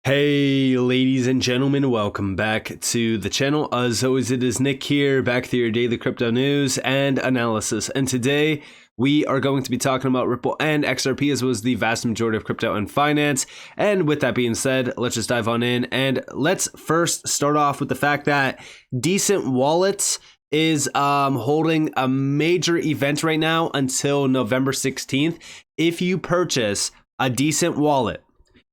Hey ladies and gentlemen, welcome back to the channel. As always, it is Nick here, back with your daily crypto news and analysis. And today we are going to be talking about Ripple and XRP, as well as the vast majority of crypto and finance. And with that being said, let's just dive on in, and let's first start off with the fact that DCENT Wallets is holding a major event right now until November 16th. If you purchase a DCENT wallet,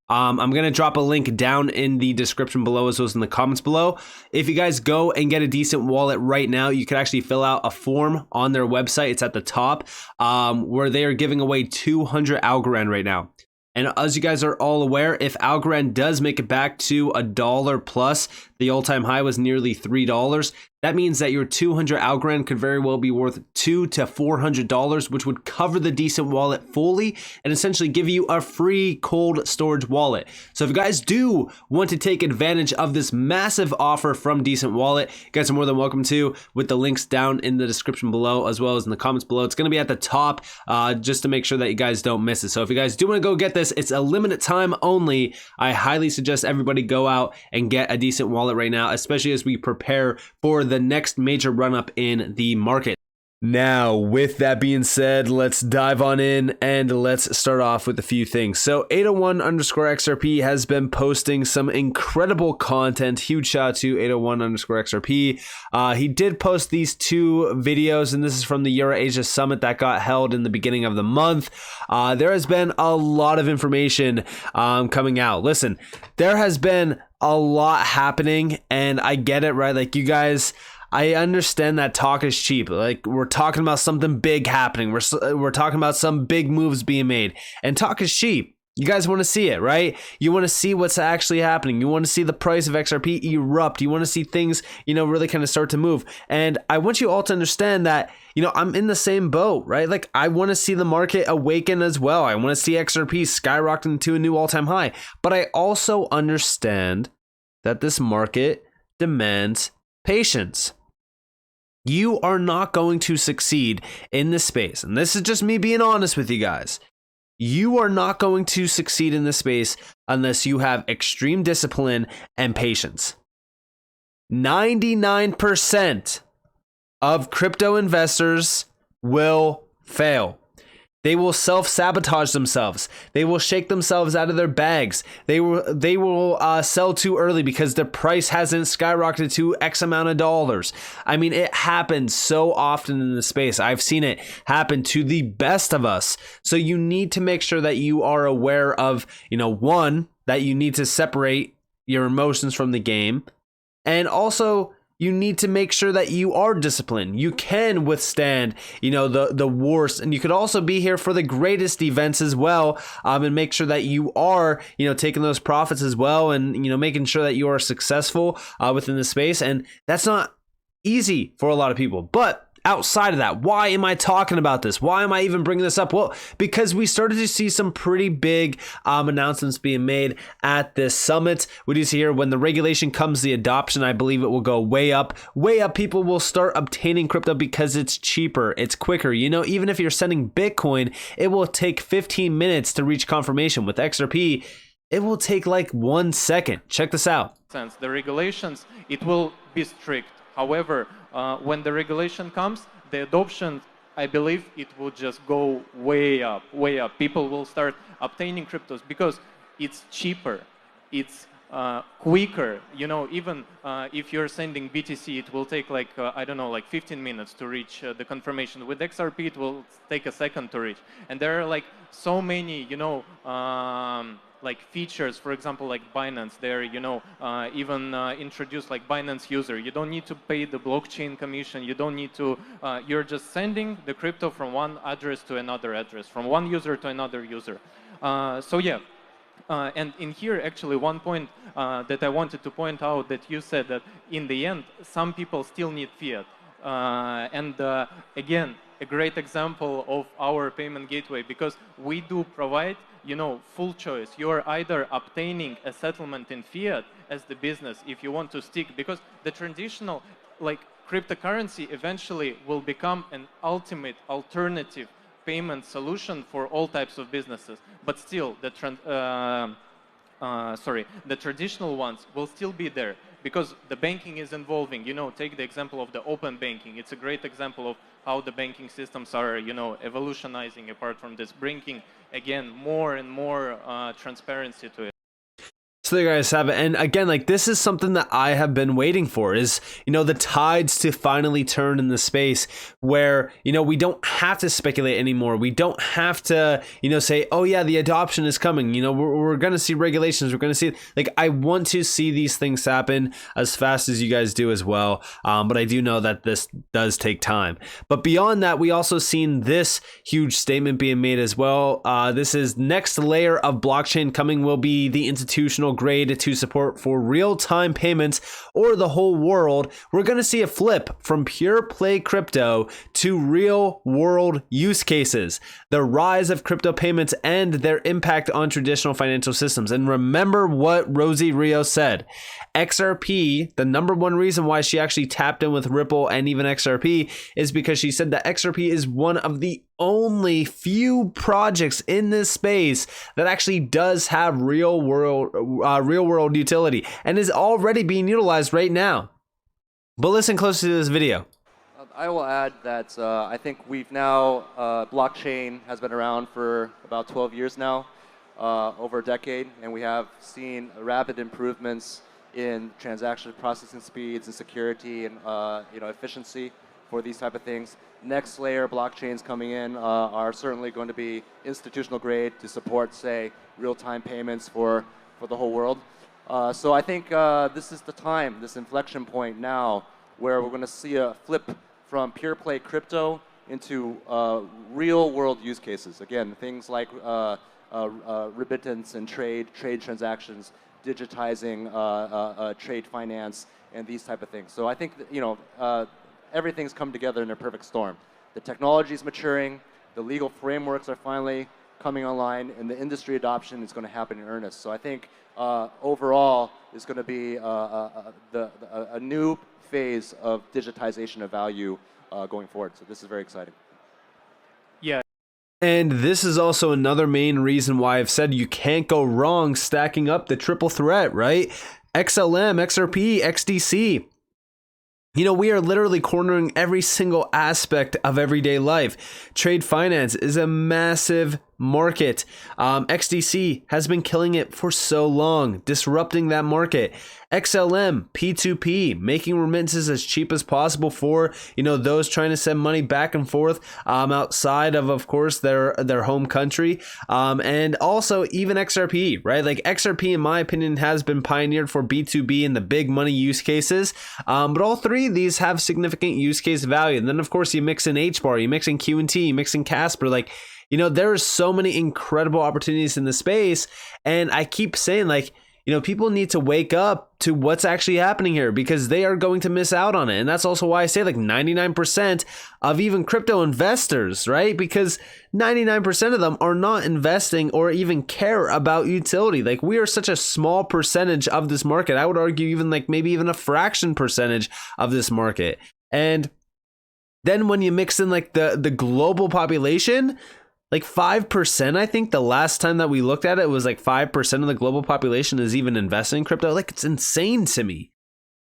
I'm going to drop a link down in the description below, as well as in the comments below. If you guys go and get a DCENT wallet right now, you can actually fill out a form on their website. It's at the top, where they are giving away 200 Algorand right now. And as you guys are all aware, if Algorand does make it back to $1 plus, the all-time high was nearly $3. That means that your 200 Algorand could very well be worth $200 to $400, which would cover the DCENT wallet fully and essentially give you a free cold storage wallet. So if you guys do want to take advantage of this massive offer from DCENT Wallet, you guys are more than welcome to, with the links down in the description below, as well as in the comments below. It's going to be at the top, just to make sure that you guys don't miss it. So if you guys do want to go get this, it's a limited time only. I highly suggest everybody go out and get a DCENT wallet right now, especially as we prepare for the next major run up in the market. Now, with that being said, let's dive on in and let's start off with a few things. So 801_XRP has been posting some incredible content. Huge shout out to 801_XRP. He did post these two videos, and this is from the EuroAsia Summit that got held in the beginning of the month. There has been a lot of information coming out. Listen, there has been a lot happening, and I get it, right? Like, you guys, I understand that talk is cheap. Like, we're talking about something big happening. We're talking about some big moves being made, and talk is cheap. You guys want to see it, right? You want to see what's actually happening. You want to see the price of XRP erupt. You want to see things, really kind of start to move. And I want you all to understand that, I'm in the same boat, right? Like, I want to see the market awaken as well. I want to see XRP skyrocketing to a new all-time high. But I also understand that this market demands patience. You are not going to succeed in this space. And this is just me being honest with you guys. You are not going to succeed in this space unless you have extreme discipline and patience. 99% of crypto investors will fail. They will self-sabotage themselves. They will shake themselves out of their bags. They will sell too early because the price hasn't skyrocketed to X amount of dollars. I mean, it happens so often in the space. I've seen it happen to the best of us. So you need to make sure that you are aware of, one, that you need to separate your emotions from the game, and also you need to make sure that you are disciplined. You can withstand, the worst, and you could also be here for the greatest events as well, and make sure that you are, taking those profits as well, and making sure that you are successful within the space. And that's not easy for a lot of people. But outside of that, why am I talking about this? Why am I even bringing this up? Well, because we started to see some pretty big announcements being made at this summit. We do see here, when the regulation comes, the adoption, I believe it will go way up. Way up. People will start obtaining crypto because it's cheaper, it's quicker. Even if you're sending Bitcoin, it will take 15 minutes to reach confirmation. With XRP, it will take like 1 second. Check this out. The regulations, it will be strict. However, when the regulation comes, the adoption, I believe it will just go way up, way up. People will start obtaining cryptos because it's cheaper, it's quicker. Even if you're sending BTC, it will take like 15 minutes to reach the confirmation. With XRP, it will take a second to reach. And there are like so many, like features, for example, like Binance, they're, even introduced like Binance user. You don't need to pay the blockchain commission. You don't need to, you're just sending the crypto from one address to another address, from one user to another user. So yeah, and in here, actually, one point that I wanted to point out, that you said that in the end, some people still need fiat. Again, a great example of our payment gateway, because we do provide, full choice. You are either obtaining a settlement in fiat as the business if you want to stick, because the traditional, like, cryptocurrency eventually will become an ultimate alternative payment solution for all types of businesses. But still, the traditional ones will still be there because the banking is evolving. Take the example of the open banking. It's a great example of how the banking systems are, evolutionizing apart from this, bringing again more and more transparency to it. So there you guys have it. And again, like, this is something that I have been waiting for, is, the tides to finally turn in the space where, we don't have to speculate anymore. We don't have to, say, oh yeah, the adoption is coming. We're going to see regulations. We're going to see, like, I want to see these things happen as fast as you guys do as well. But I do know that this does take time. But beyond that, we also seen this huge statement being made as well. This is next layer of blockchain coming will be the institutional grade to support for real-time payments or the whole world. We're going to see a flip from pure play crypto to real world use cases, the rise of crypto payments and their impact on traditional financial systems. And remember what Rosie Rio said. XRP, the number one reason why she actually tapped in with Ripple and even XRP is because she said that XRP is one of the only few projects in this space that actually does have real world utility and is already being utilized right now. But listen closely to this video. I will add that I think we've now, blockchain has been around for about 12 years now, over a decade, and we have seen rapid improvements in transaction processing speeds and security and efficiency for these type of things. Next layer blockchains coming in are certainly going to be institutional grade to support, say, real-time payments for the whole world. So I think this is the time, this inflection point now, where we're going to see a flip from pure play crypto into real world use cases. Again, things like remittance and trade transactions, digitizing trade finance, and these type of things. So I think that, everything's come together in a perfect storm. The technology is maturing, the legal frameworks are finally coming online, and the industry adoption is going to happen in earnest. So I think overall is going to be a new phase of digitization of value going forward. So this is very exciting. Yeah. And this is also another main reason why I've said you can't go wrong stacking up the triple threat, right? XLM, XRP, XDC. We are literally cornering every single aspect of everyday life. Trade finance is a massive market. XDC has been killing it for so long, disrupting that market. XLM, P2P, making remittances as cheap as possible for, those trying to send money back and forth outside of course, their home country. And also even XRP, right? Like XRP, in my opinion, has been pioneered for B2B and the big money use cases. But all three of these have significant use case value. And then, of course, you mix in HBAR, you mix in QNT, you mix in Casper, like, there are so many incredible opportunities in the space. And I keep saying, like, people need to wake up to what's actually happening here because they are going to miss out on it. And that's also why I say like 99% of even crypto investors, right? Because 99% of them are not investing or even care about utility. Like, we are such a small percentage of this market. I would argue even like maybe even a fraction percentage of this market. And then when you mix in like the global population, like 5%, I think the last time that we looked at it was like 5% of the global population is even investing in crypto. Like, it's insane to me.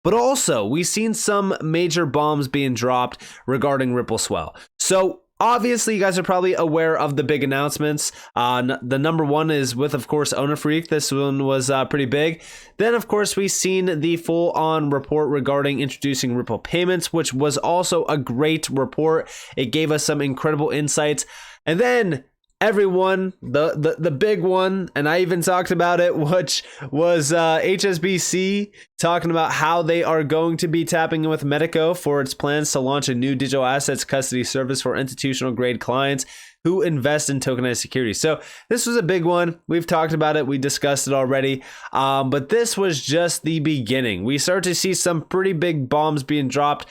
But also, we've seen some major bombs being dropped regarding Ripple Swell. So obviously, you guys are probably aware of the big announcements. The number one is with, of course, Owner Freak. This one was pretty big. Then, of course, we've seen the full-on report regarding introducing Ripple payments, which was also a great report. It gave us some incredible insights. And then everyone, the big one, and I even talked about it, which was HSBC talking about how they are going to be tapping in with Medico for its plans to launch a new digital assets custody service for institutional grade clients who invest in tokenized securities. So this was a big one. We've talked about it. We discussed it already. But this was just the beginning. We start to see some pretty big bombs being dropped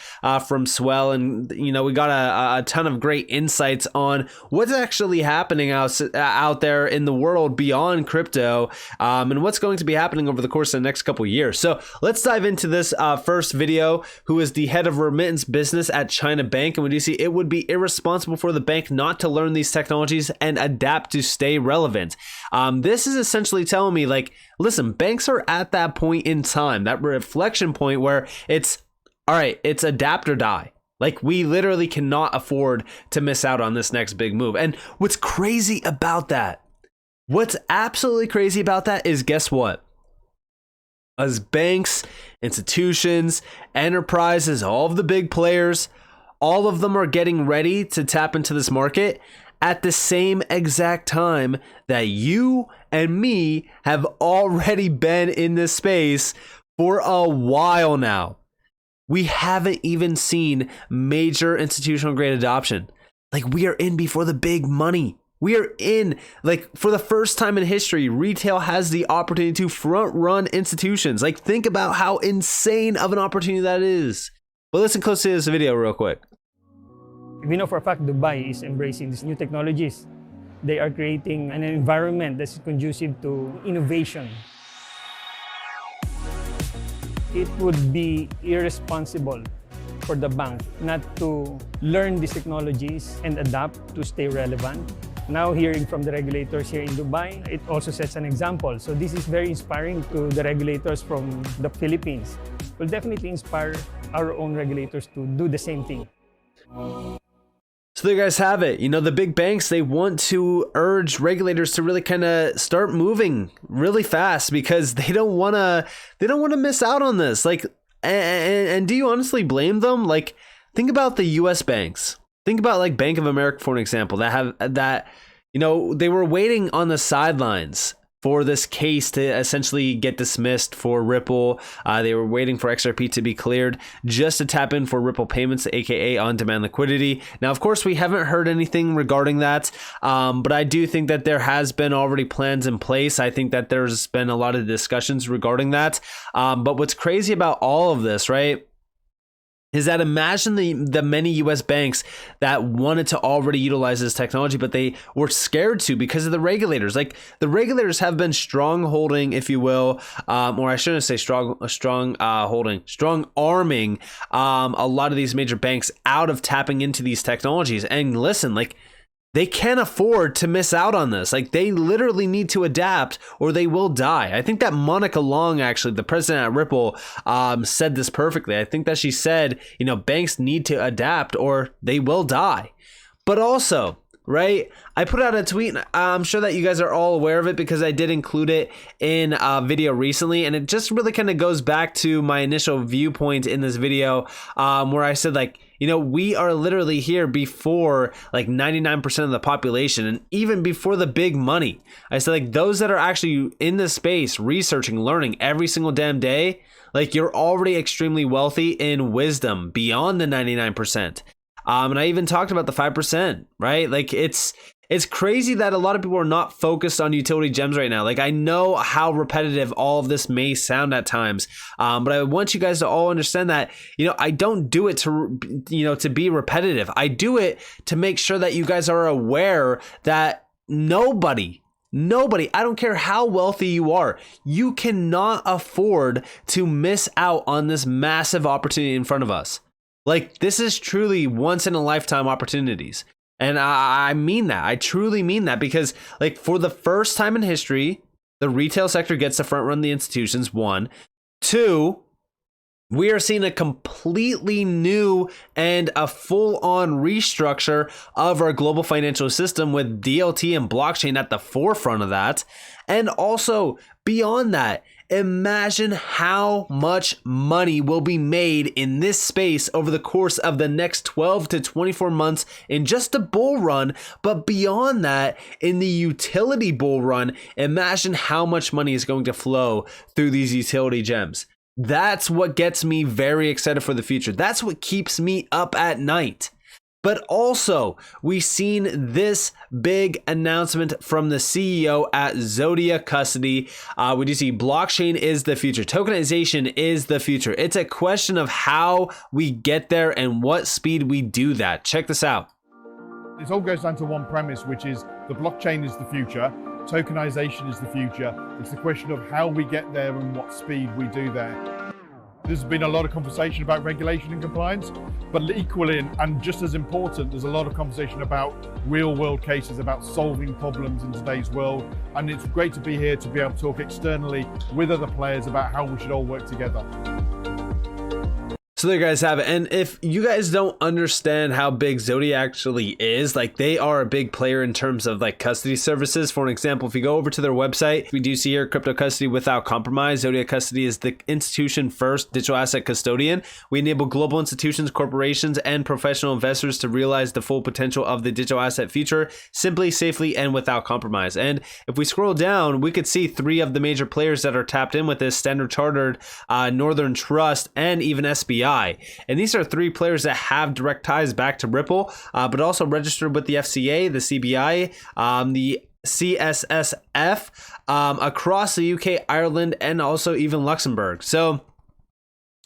from Swell. And, we got a ton of great insights on what's actually happening out there in the world beyond crypto and what's going to be happening over the course of the next couple of years. So let's dive into this first video, who is the head of remittance business at China Bank. And we do see it would be irresponsible for the bank not to learn these these technologies and adapt to stay relevant. This is essentially telling me, like, listen, banks are at that point in time, that reflection point where it's, all right, it's adapt or die. Like, we literally cannot afford to miss out on this next big move. And what's crazy about that, what's absolutely crazy about that is, guess what? As banks, institutions, enterprises, all of the big players, all of them are getting ready to tap into this market at the same exact time that you and me have already been in this space for a while now. We haven't even seen major institutional grade adoption. Like, we are in before the big money. We are in, like, for the first time in history, retail has the opportunity to front run institutions. Like, think about how insane of an opportunity that is. But listen close to this video real quick. We know for a fact Dubai is embracing these new technologies. They are creating an environment that's conducive to innovation. It would be irresponsible for the bank not to learn these technologies and adapt to stay relevant. Now, hearing from the regulators here in Dubai, it also sets an example. So this is very inspiring to the regulators from the Philippines. It will definitely inspire our own regulators to do the same thing. So there you guys have it. You know, the big banks, they want to urge regulators to really kind of start moving really fast because they don't want to miss out on this. Like, and do you honestly blame them? Like, think about the US banks. Think about, like, Bank of America, for an example, you know, they were waiting on the sidelines for this case to essentially get dismissed for Ripple. They were waiting for XRP to be cleared just to tap in for Ripple payments, aka on-demand liquidity. Now, of course, we haven't heard anything regarding that, but I do think that there has been already plans in place. I think that there's been a lot of discussions regarding that. But what's crazy about all of this, right, is that imagine the many US banks that wanted to already utilize this technology, but they were scared to because of the regulators. Like, the regulators have been strong arming a lot of these major banks out of tapping into these technologies. And listen, like, they can't afford to miss out on this. Like, they literally need to adapt or they will die. I think that Monica Long, actually, the president at Ripple, said this perfectly. I think that she said, you know, banks need to adapt or they will die. But also, right, I put out a tweet, and I'm sure that you guys are all aware of it because I did include it in a video recently, and it just really kind of goes back to my initial viewpoint in this video, where I said, like, you know, we are literally here before like 99% of the population and even before the big money. I said, like, those that are actually in this space, researching, learning every single damn day, like, you're already extremely wealthy in wisdom beyond the 99%. And I even talked about the 5%, right? Like, it's crazy that a lot of people are not focused on utility gems right now. Like, I know how repetitive all of this may sound at times, but I want you guys to all understand that, you know, I don't do it to be repetitive. I do it to make sure that you guys are aware that nobody, I don't care how wealthy you are, you cannot afford to miss out on this massive opportunity in front of us. Like, this is truly once in a lifetime opportunities. And I mean that. I truly mean that because, like, for the first time in history, the retail sector gets to front run the institutions, 1. 2, we are seeing a completely new and a full-on restructure of our global financial system with DLT and blockchain at the forefront of that. And also, beyond that, imagine how much money will be made in this space over the course of the next 12 to 24 months in just a bull run. But beyond that, in the utility bull run, imagine how much money is going to flow through these utility gems. That's what gets me very excited for the future. That's what keeps me up at night. But also, we've seen this big announcement from the CEO at Zodia Custody. We do see blockchain is the future. Tokenization is the future. It's a question of how we get there and what speed we do that. Check this out. This all goes down to one premise, which is the blockchain is the future. Tokenization is the future. It's the question of how we get there and what speed we do there. There's been a lot of conversation about regulation and compliance, but equally and just as important, there's a lot of conversation about real world cases, about solving problems in today's world. And it's great to be here to be able to talk externally with other players about how we should all work together. So there you guys have it. And if you guys don't understand how big Zodia actually is, like they are a big player in terms of like custody services. For an example, if you go over to their website, we do see here crypto custody without compromise. Zodia Custody is the institution first digital asset custodian. We enable global institutions, corporations, and professional investors to realize the full potential of the digital asset future simply, safely, and without compromise. And if we scroll down, we could see 3 of the major players that are tapped in with this: Standard Chartered, Northern Trust, and even SBI. And these are 3 players that have direct ties back to Ripple, but also registered with the FCA, the CBI, the CSSF, across the UK, Ireland, and also even Luxembourg. So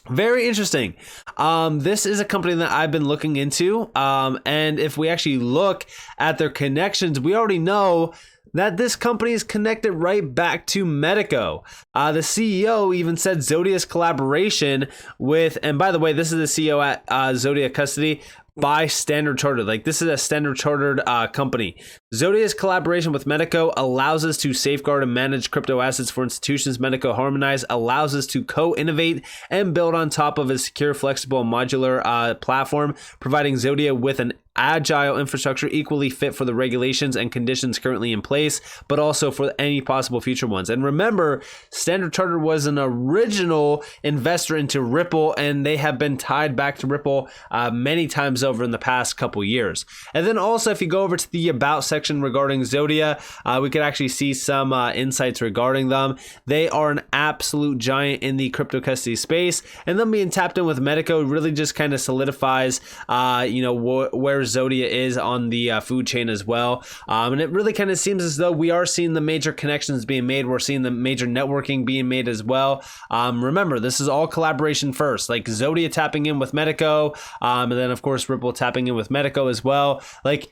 very interesting. This is a company that I've been looking into. And if we actually look at their connections, we already know that this company is connected right back to Medico. The CEO even said Zodia's collaboration with, and by the way, this is the CEO at Zodia Custody by Standard Chartered. Like this is a Standard Chartered company. Zodia's collaboration with Medico allows us to safeguard and manage crypto assets for institutions. Medico Harmonize allows us to co-innovate and build on top of a secure, flexible, modular platform, providing Zodia with an agile infrastructure equally fit for the regulations and conditions currently in place, but also for any possible future ones. And remember, Standard Chartered was an original investor into Ripple, and they have been tied back to Ripple many times over in the past couple years. And then also, if you go over to the About section regarding Zodia, we could actually see some insights regarding them. They are an absolute giant in the crypto custody space, and them being tapped in with Medico really just kind of solidifies, where Zodia is on the food chain as well. And it really kind of seems as though we are seeing the major connections being made. We're seeing the major networking being made as well. Remember, this is all collaboration first, like Zodia tapping in with Medico, and then of course Ripple tapping in with Medico as well. Like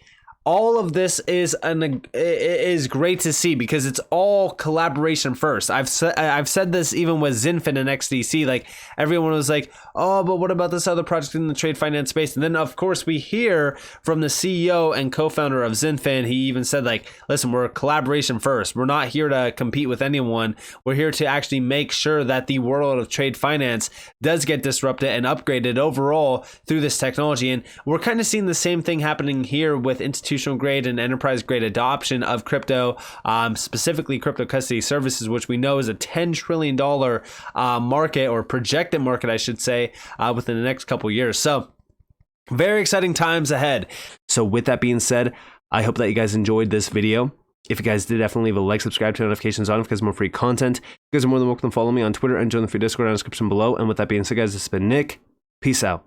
all of this is great to see because it's all collaboration first. I've said this even with Zinfin and XDC. Like everyone was like, oh, but what about this other project in the trade finance space? And then of course we hear from the CEO and co-founder of Zinfin. He even said like, listen, we're collaboration first. We're not here to compete with anyone. We're here to actually make sure that the world of trade finance does get disrupted and upgraded overall through this technology. And we're kind of seeing the same thing happening here with institutional grade and enterprise grade adoption of crypto, specifically crypto custody services, which we know is a $10 trillion market, or projected market, I should say, within the next couple years. So very exciting times ahead. So with that being said, I hope that you guys enjoyed this video. If you guys did, definitely leave a like, subscribe, turn notifications on because more free content. You guys are more than welcome to follow me on Twitter and join the free Discord in the description below. And with that being said, guys, this has been Nick. Peace out.